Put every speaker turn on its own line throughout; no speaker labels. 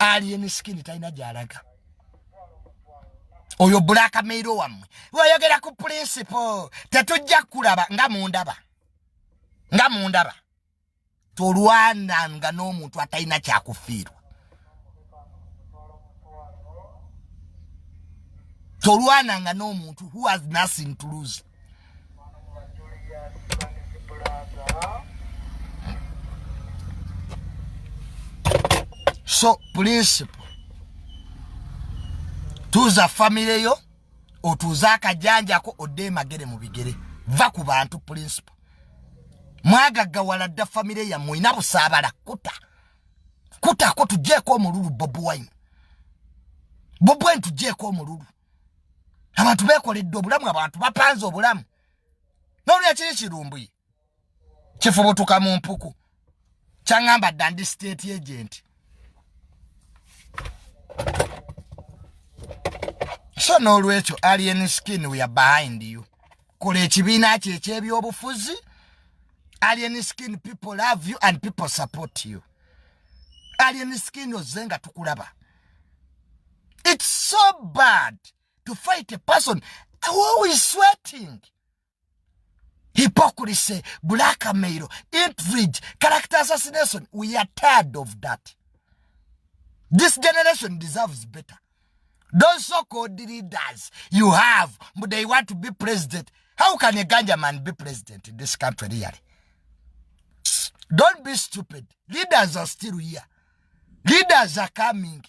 alien skin taina jalaga oyo black mail wamwe wayogera ku principle tetujja kulaba nga mundaba tolwana nga n'omuntu ataina kyakufiirwa tolwana nga n'omuntu who has nothing to lose. So principle Tuuza family yo otuuza Akajanja ko odde magere mu bigere va ku bantu principle mwagagawala dda family ya mwina busabala kuta ko Otujjeko Omululu Bobi Otujjeko Omululu abantu bekoledde obulamu abantu bapanze obulamu n'olya kiri kirumbuye kifubutuka mu mpuku kyangamba dandi state agent. So n'olwekyo alien skin we are behind you. Kola ekibiina kye eky'ebyobufuzi. Alien skin people love you and people support you. Alien skin ozenga tukulaba. It's so bad to fight a person who is sweating. Hypocrisy, blackmail, intrigue, character assassination. We are tired of that. This generation deserves better. Those so-called leaders you have, but they want to be president. How can a ganja man be president in this country really? Don't be stupid. Leaders are still here. Leaders are coming.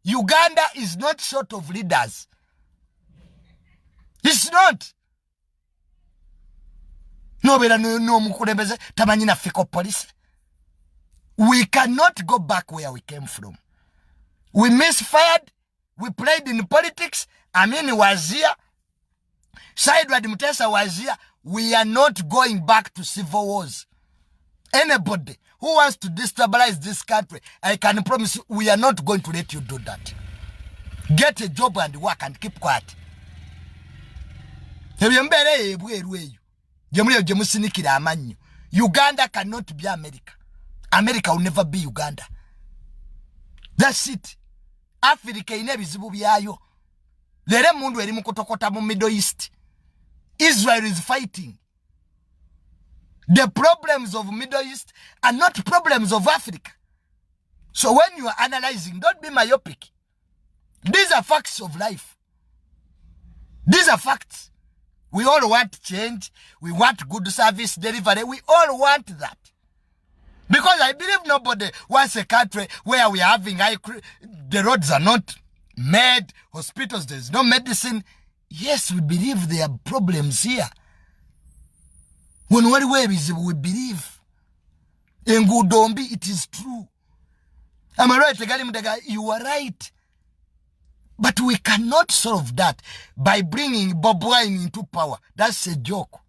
Uganda is not short of leaders. It's not. No mukulembeze tamanyina fiko police. We cannot go back where we came from. We misfired. We played in politics. Amini was here. Sideward Mutesa was here. We are not going back to civil wars. Anybody who wants to destabilize this country, I can promise you, we are not going to let you do that. Get a job and work and keep quiet. Uganda cannot be America. America will never be Uganda. That's it. Africa ine bizibu byayo. Lere mundu eri mukotokota mu Middle East. Israel is fighting. The problems of Middle East are not problems of Africa. So when you are analyzing, don't be myopic. These are facts of life. These are facts. We all want change. We want good service delivery. We all want that. Because I believe nobody wants a country where we are having the roads are not made, hospitals, there's no medicine. Yes, we believe there are problems here. When we believe. In Gudombi, it is true. Am I right? You are right. But we cannot solve that by bringing Bobi into power. That's a joke.